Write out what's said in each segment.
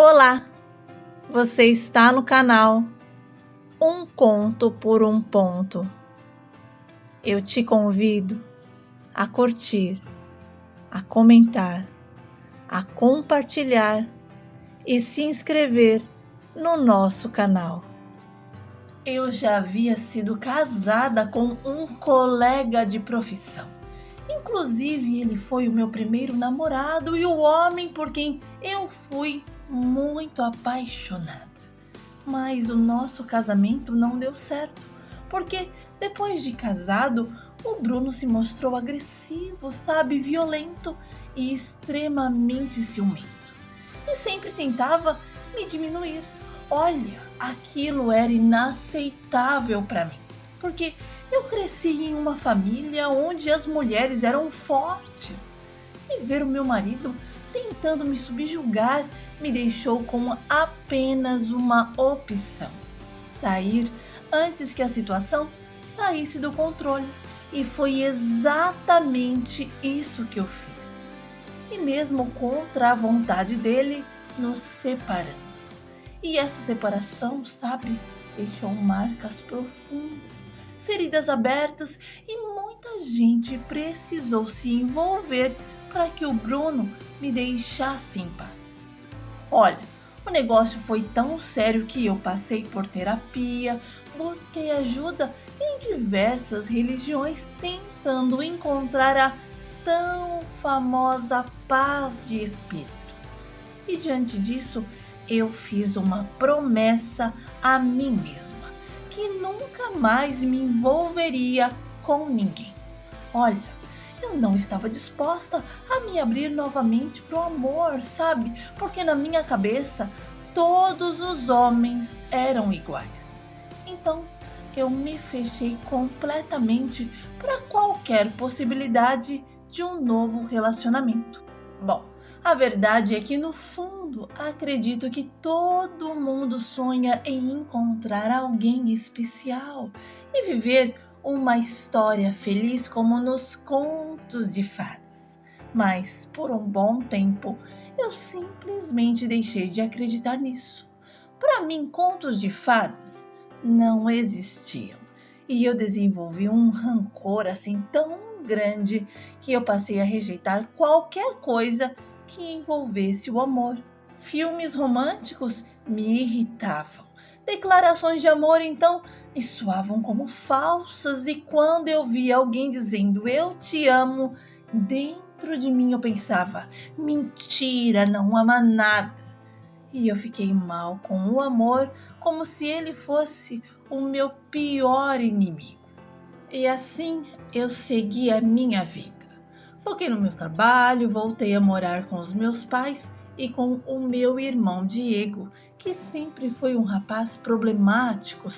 Olá, você está no canal Um Conto por um Ponto. Eu te convido a curtir, a comentar, a compartilhar e se inscrever no nosso canal. Eu já havia sido casada com um colega de profissão. Inclusive, ele foi o meu primeiro namorado e o homem por quem eu fui muito apaixonada. Mas o nosso casamento não deu certo, porque depois de casado, o Bruno se mostrou agressivo, violento e extremamente ciumento. E sempre tentava me diminuir. Olha, aquilo era inaceitável para mim, porque eu cresci em uma família onde as mulheres eram fortes. E ver o meu marido tentando me subjugar me deixou com apenas uma opção: sair antes que a situação saísse do controle. E foi exatamente isso que eu fiz. E mesmo contra a vontade dele, nos separamos. E essa separação, deixou marcas profundas, feridas abertas e muita gente precisou se envolver para que o Bruno me deixasse em paz. Olha, o negócio foi tão sério que eu passei por terapia, busquei ajuda em diversas religiões tentando encontrar a tão famosa paz de espírito. E diante disso, eu fiz uma promessa a mim mesma, que nunca mais me envolveria com ninguém. Olha, eu não estava disposta a me abrir novamente para o amor, porque na minha cabeça todos os homens eram iguais. Então, eu me fechei completamente para qualquer possibilidade de um novo relacionamento. Bom, a verdade é que no fundo acredito que todo mundo sonha em encontrar alguém especial e viver uma história feliz como nos contos de fadas. Mas por um bom tempo eu simplesmente deixei de acreditar nisso. Para mim, contos de fadas não existiam e eu desenvolvi um rancor tão grande que eu passei a rejeitar qualquer coisa que envolvesse o amor. Filmes românticos me irritavam. Declarações de amor, então, me soavam como falsas, e quando eu via alguém dizendo "eu te amo", dentro de mim eu pensava: mentira, não ama nada. E eu fiquei mal com o amor, como se ele fosse o meu pior inimigo. E assim eu segui a minha vida. Foquei no meu trabalho, voltei a morar com os meus pais e com o meu irmão Diego, que sempre foi um rapaz problemático,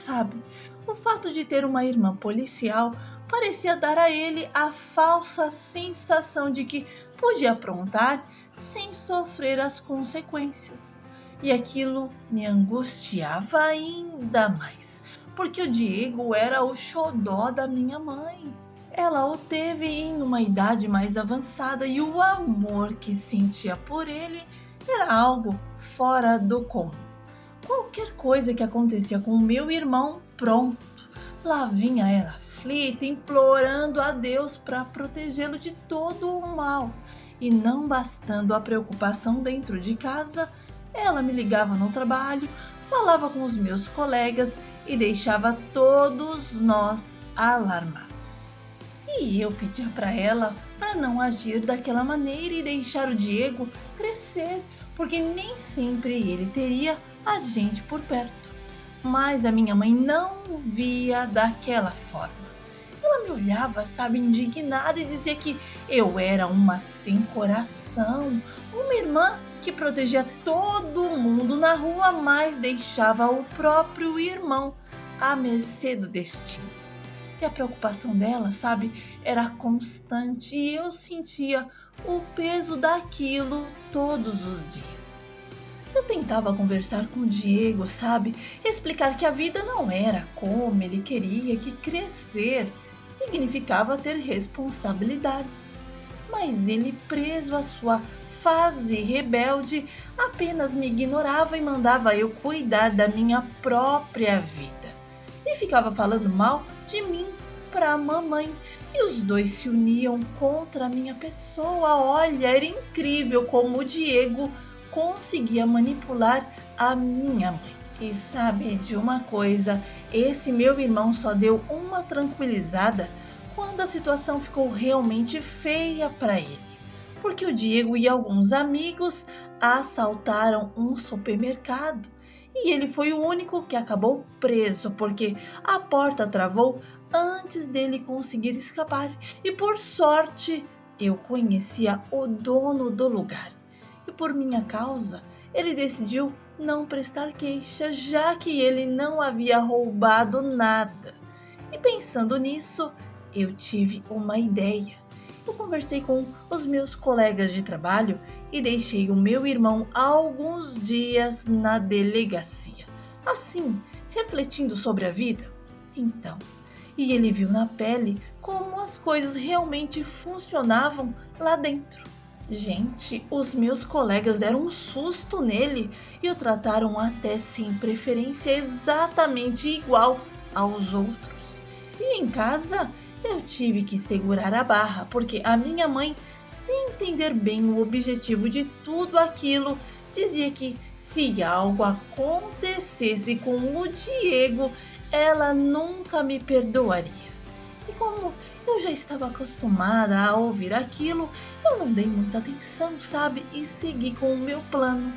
O fato de ter uma irmã policial parecia dar a ele a falsa sensação de que podia aprontar sem sofrer as consequências. E aquilo me angustiava ainda mais, porque o Diego era o xodó da minha mãe. Ela o teve em uma idade mais avançada e o amor que sentia por ele era algo fora do comum. Qualquer coisa que acontecia com meu irmão, pronto, lá vinha ela aflita, implorando a Deus para protegê-lo de todo o mal. E não bastando a preocupação dentro de casa, ela me ligava no trabalho, falava com os meus colegas e deixava todos nós alarmados. E eu pedia para ela para não agir daquela maneira e deixar o Diego crescer, porque nem sempre ele teria a gente por perto. Mas a minha mãe não via daquela forma. Ela me olhava, indignada, e dizia que eu era uma sem coração, uma irmã que protegia todo mundo na rua, mas deixava o próprio irmão à mercê do destino. E a preocupação dela, era constante, e eu sentia o peso daquilo todos os dias. Eu tentava conversar com o Diego, explicar que a vida não era como ele queria, que crescer significava ter responsabilidades. Mas ele, preso à sua fase rebelde, apenas me ignorava e mandava eu cuidar da minha própria vida. E ficava falando mal de mim para a mamãe. E os dois se uniam contra a minha pessoa. Olha, era incrível como o Diego conseguia manipular a minha mãe. E sabe de uma coisa? Esse meu irmão só deu uma tranquilizada quando a situação ficou realmente feia para ele. Porque o Diego e alguns amigos assaltaram um supermercado. E ele foi o único que acabou preso, porque a porta travou antes dele conseguir escapar. E por sorte, eu conhecia o dono do lugar. E por minha causa, ele decidiu não prestar queixa, já que ele não havia roubado nada. E pensando nisso, eu tive uma ideia. Eu conversei com os meus colegas de trabalho e deixei o meu irmão alguns dias na delegacia. Assim, refletindo sobre a vida. Então, e ele viu na pele como as coisas realmente funcionavam lá dentro. Gente, os meus colegas deram um susto nele e o trataram até sem preferência exatamente igual aos outros. E em casa, eu tive que segurar a barra, porque a minha mãe, sem entender bem o objetivo de tudo aquilo, dizia que se algo acontecesse com o Diego, ela nunca me perdoaria. E como eu já estava acostumada a ouvir aquilo, eu não dei muita atenção, sabe? E segui com o meu plano.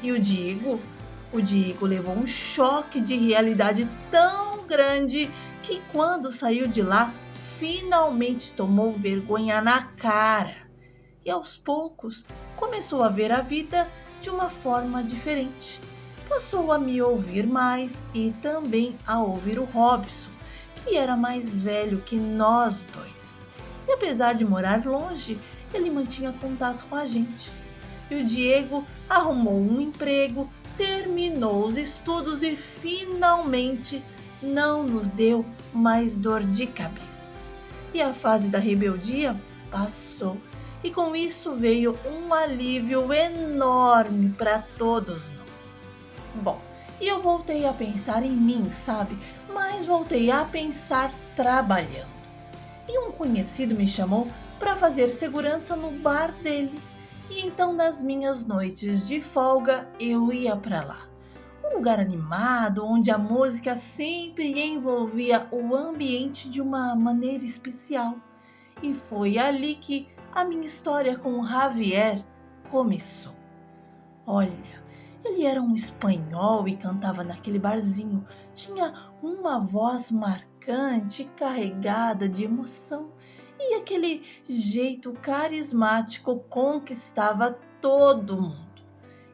E o Diego levou um choque de realidade tão grande que quando saiu de lá, finalmente tomou vergonha na cara. E aos poucos começou a ver a vida de uma forma diferente. Passou a me ouvir mais e também a ouvir o Robson, que era mais velho que nós dois. E apesar de morar longe, ele mantinha contato com a gente. E o Diego arrumou um emprego, terminou os estudos e finalmente não nos deu mais dor de cabeça. E a fase da rebeldia passou. E com isso veio um alívio enorme para todos nós. Bom, e eu voltei a pensar em mim, sabe? Mas voltei a pensar trabalhando. E um conhecido me chamou para fazer segurança no bar dele. E então nas minhas noites de folga eu ia para lá. Um lugar animado, onde a música sempre envolvia o ambiente de uma maneira especial. E foi ali que a minha história com o Javier começou. Olha, ele era um espanhol e cantava naquele barzinho. Tinha uma voz marcante, carregada de emoção. E aquele jeito carismático conquistava todo mundo.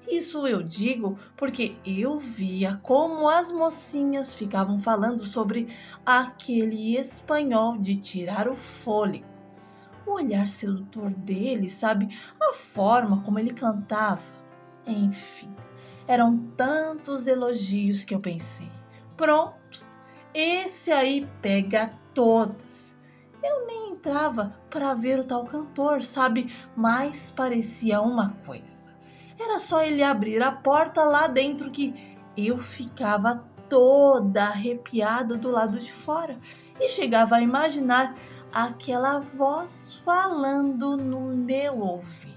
Isso eu digo porque eu via como as mocinhas ficavam falando sobre aquele espanhol de tirar o fôlego. O olhar sedutor dele, sabe? A forma como ele cantava. Enfim, eram tantos elogios que eu pensei. Pronto, esse aí pega todas. Eu nem entrava para ver o tal cantor, sabe? Mas parecia uma coisa. Era só ele abrir a porta lá dentro que eu ficava toda arrepiada do lado de fora e chegava a imaginar aquela voz falando no meu ouvido.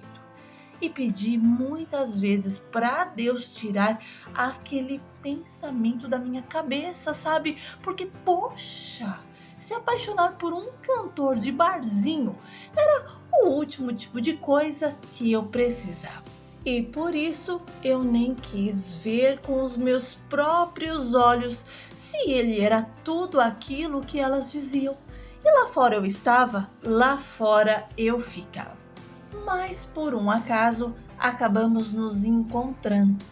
E pedi muitas vezes para Deus tirar aquele pensamento da minha cabeça, sabe? Porque, poxa, se apaixonar por um cantor de barzinho era o último tipo de coisa que eu precisava. E por isso eu nem quis ver com os meus próprios olhos se ele era tudo aquilo que elas diziam. E lá fora eu estava, lá fora eu ficava. Mas por um acaso acabamos nos encontrando.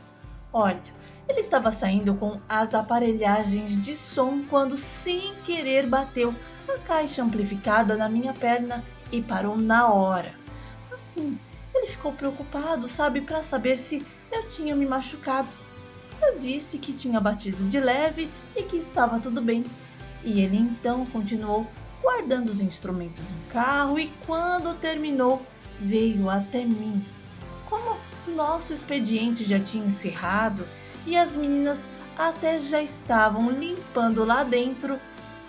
Olha, ele estava saindo com as aparelhagens de som quando sem querer bateu a caixa amplificada na minha perna e parou na hora. Assim, ele ficou preocupado, sabe, para saber se eu tinha me machucado. Eu disse que tinha batido de leve e que estava tudo bem. E ele então continuou guardando os instrumentos no carro e quando terminou, veio até mim, como nosso expediente já tinha encerrado e as meninas até já estavam limpando lá dentro,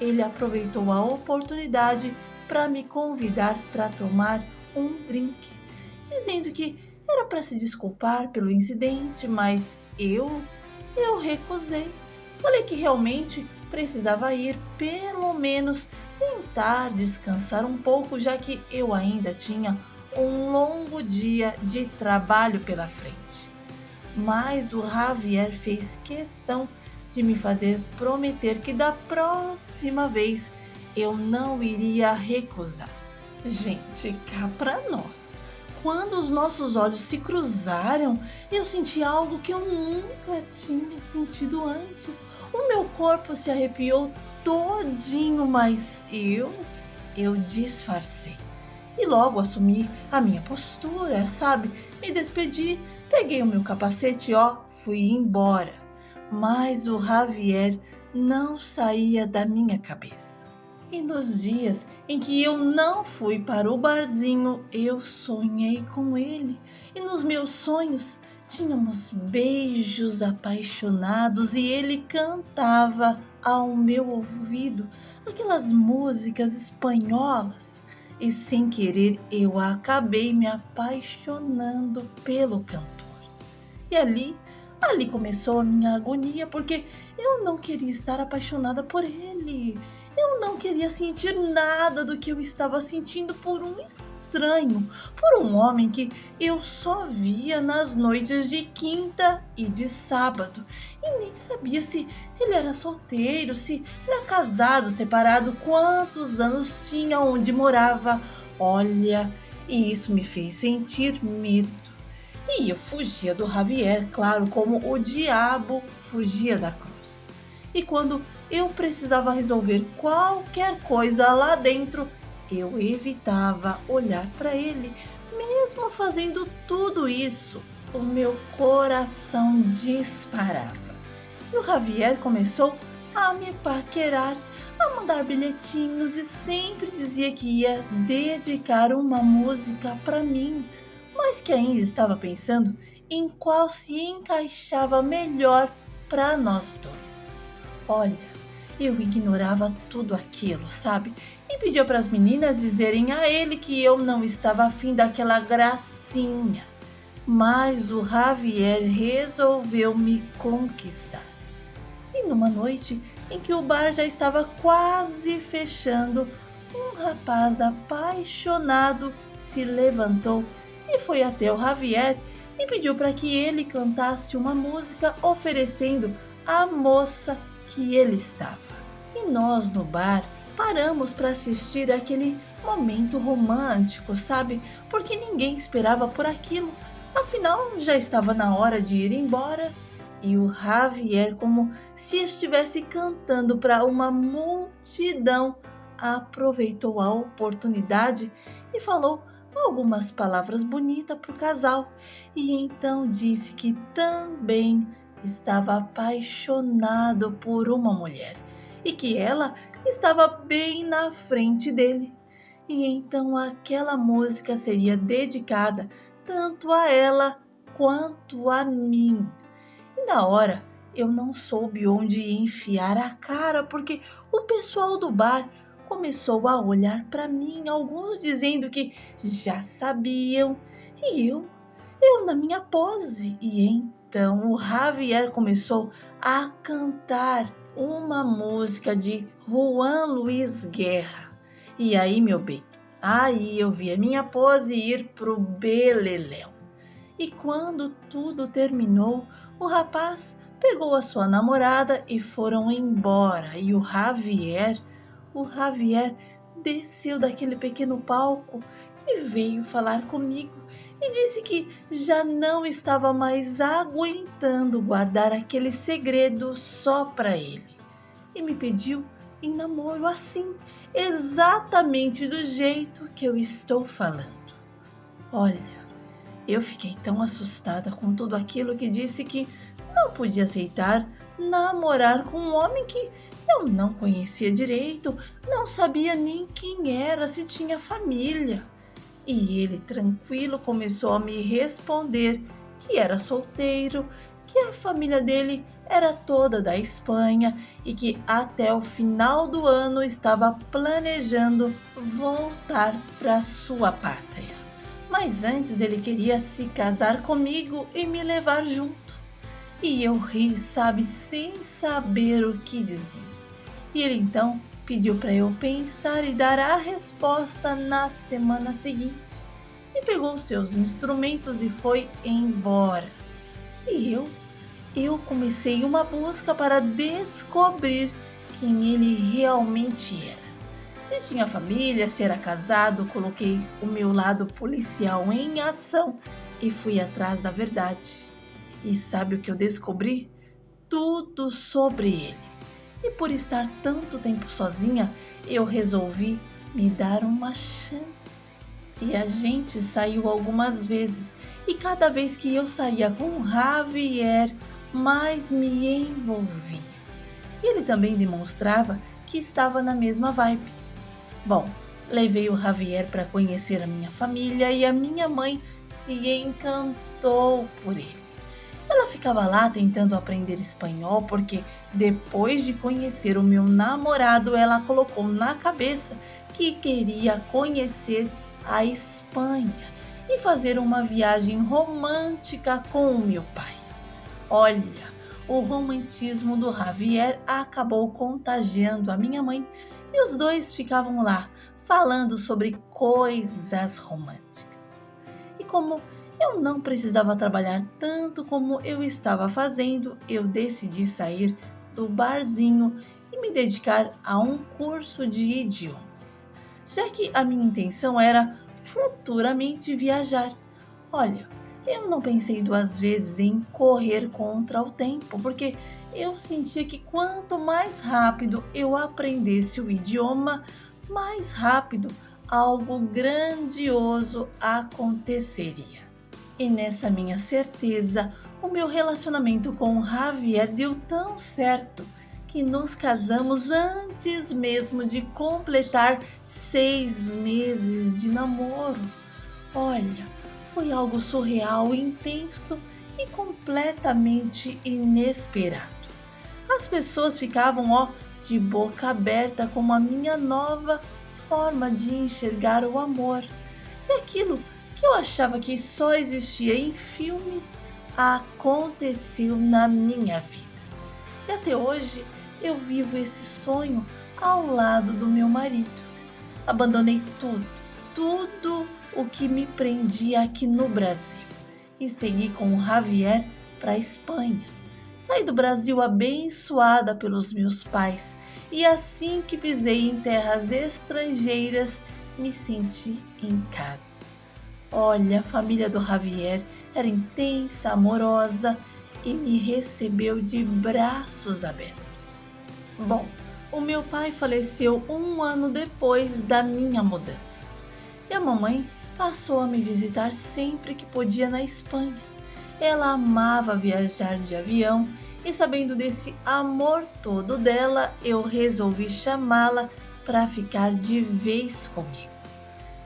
ele aproveitou a oportunidade para me convidar para tomar um drink, dizendo que era para se desculpar pelo incidente, mas eu recusei. Falei que realmente precisava ir, pelo menos tentar descansar um pouco, já que eu ainda tinha um longo dia de trabalho pela frente. Mas o Javier fez questão de me fazer prometer que da próxima vez eu não iria recusar. Gente, cá pra nós. Quando os nossos olhos se cruzaram, eu senti algo que eu nunca tinha sentido antes. O meu corpo se arrepiou todinho, mas eu disfarcei. E logo assumi a minha postura, sabe? Me despedi, peguei o meu capacete e fui embora. Mas o Javier não saía da minha cabeça. E nos dias em que eu não fui para o barzinho, eu sonhei com ele. E nos meus sonhos tínhamos beijos apaixonados e ele cantava ao meu ouvido aquelas músicas espanholas. E sem querer eu acabei me apaixonando pelo cantor. E ali começou a minha agonia, porque eu não queria estar apaixonada por ele. Eu não queria sentir nada do que eu estava sentindo por um estranho, por um homem que eu só via nas noites de quinta e de sábado. E nem sabia se ele era solteiro, se era casado, separado, quantos anos tinha, onde morava. Olha, e isso me fez sentir medo. E eu fugia do Javier, claro, como o diabo fugia da cruz. E quando eu precisava resolver qualquer coisa lá dentro, eu evitava olhar para ele. Mesmo fazendo tudo isso, o meu coração disparava. E o Javier começou a me paquerar, a mandar bilhetinhos e sempre dizia que ia dedicar uma música para mim, mas que ainda estava pensando em qual se encaixava melhor para nós dois. Olha, eu ignorava tudo aquilo, sabe? E pedia para as meninas dizerem a ele que eu não estava afim daquela gracinha. Mas o Javier resolveu me conquistar. E numa noite em que o bar já estava quase fechando, um rapaz apaixonado se levantou e foi até o Javier e pediu para que ele cantasse uma música oferecendo a moça que ele estava. E nós no bar paramos para assistir aquele momento romântico, sabe? Porque ninguém esperava por aquilo. Afinal, já estava na hora de ir embora. E o Javier, como se estivesse cantando para uma multidão, aproveitou a oportunidade e falou algumas palavras bonitas para o casal. E então disse que também estava apaixonado por uma mulher e que ela estava bem na frente dele. E então aquela música seria dedicada tanto a ela quanto a mim. E na hora eu não soube onde enfiar a cara, porque o pessoal do bar começou a olhar para mim, alguns dizendo que já sabiam, e eu na minha pose. E então o Javier começou a cantar uma música de Juan Luis Guerra. E aí, meu bem, aí eu vi a minha pose ir pro beleléu. E quando tudo terminou, o rapaz pegou a sua namorada e foram embora. E o Javier desceu daquele pequeno palco e veio falar comigo e disse que já não estava mais aguentando guardar aquele segredo só para ele. E me pediu em namoro assim, exatamente do jeito que eu estou falando. Olha, eu fiquei tão assustada com tudo aquilo que disse que não podia aceitar namorar com um homem que eu não conhecia direito, não sabia nem quem era, se tinha família. E ele, tranquilo, começou a me responder que era solteiro, que a família dele era toda da Espanha e que até o final do ano estava planejando voltar para sua pátria. Mas antes ele queria se casar comigo e me levar junto. E eu ri, sabe, sem saber o que dizer. E ele então pediu para eu pensar e dar a resposta na semana seguinte. E pegou seus instrumentos e foi embora. E eu comecei uma busca para descobrir quem ele realmente era. Se tinha família, se era casado, coloquei o meu lado policial em ação e fui atrás da verdade. E sabe o que eu descobri? Tudo sobre ele. E por estar tanto tempo sozinha, eu resolvi me dar uma chance. E a gente saiu algumas vezes, e cada vez que eu saía com Javier, mais me envolvia. E ele também demonstrava que estava na mesma vibe. Bom, levei o Javier para conhecer a minha família e a minha mãe se encantou por ele. Ela ficava lá tentando aprender espanhol porque, depois de conhecer o meu namorado, ela colocou na cabeça que queria conhecer a Espanha e fazer uma viagem romântica com o meu pai. Olha, o romantismo do Javier acabou contagiando a minha mãe e os dois ficavam lá falando sobre coisas românticas. E como eu não precisava trabalhar tanto como eu estava fazendo, eu decidi sair do barzinho e me dedicar a um curso de idiomas, já que a minha intenção era futuramente viajar. Olha, eu não pensei duas vezes em correr contra o tempo, porque eu sentia que quanto mais rápido eu aprendesse o idioma, mais rápido algo grandioso aconteceria. E nessa minha certeza, o meu relacionamento com o Javier deu tão certo que nos casamos antes mesmo de completar 6 meses de namoro. Olha, foi algo surreal, intenso e completamente inesperado. As pessoas ficavam, de boca aberta com a minha nova forma de enxergar o amor. E aquilo que eu achava que só existia em filmes aconteceu na minha vida. E até hoje eu vivo esse sonho ao lado do meu marido. Abandonei tudo o que me prendia aqui no Brasil e segui com o Javier para a Espanha. Saí do Brasil abençoada pelos meus pais e assim que pisei em terras estrangeiras, me senti em casa. Olha, a família do Javier era intensa, amorosa e me recebeu de braços abertos. Bom, o meu pai faleceu 1 ano depois da minha mudança. E a mamãe passou a me visitar sempre que podia na Espanha. Ela amava viajar de avião e, sabendo desse amor todo dela, eu resolvi chamá-la para ficar de vez comigo.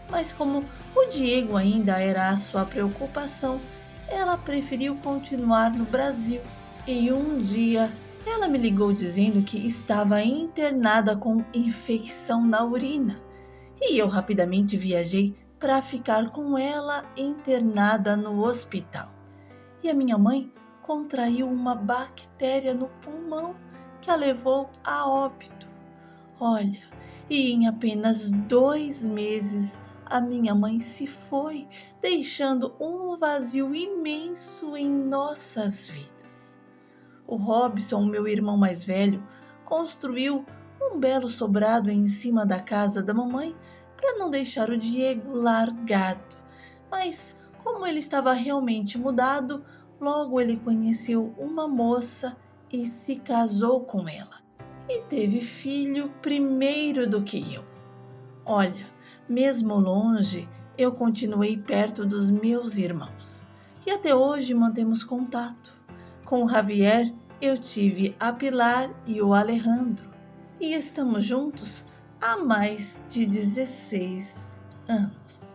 Mas como o Diego ainda era a sua preocupação, ela preferiu continuar no Brasil. E um dia ela me ligou dizendo que estava internada com infecção na urina. E eu rapidamente viajei para ficar com ela internada no hospital. E a minha mãe contraiu uma bactéria no pulmão que a levou a óbito. Olha, e em apenas 2 meses a minha mãe se foi, deixando um vazio imenso em nossas vidas. O Robson, meu irmão mais velho, construiu um belo sobrado em cima da casa da mamãe para não deixar o Diego largado. Mas, como ele estava realmente mudado, logo ele conheceu uma moça e se casou com ela. E teve filho primeiro do que eu. Olha, mesmo longe, eu continuei perto dos meus irmãos. E até hoje mantemos contato. Com o Javier, eu tive a Pilar e o Alejandro. E estamos juntos há mais de 16 anos.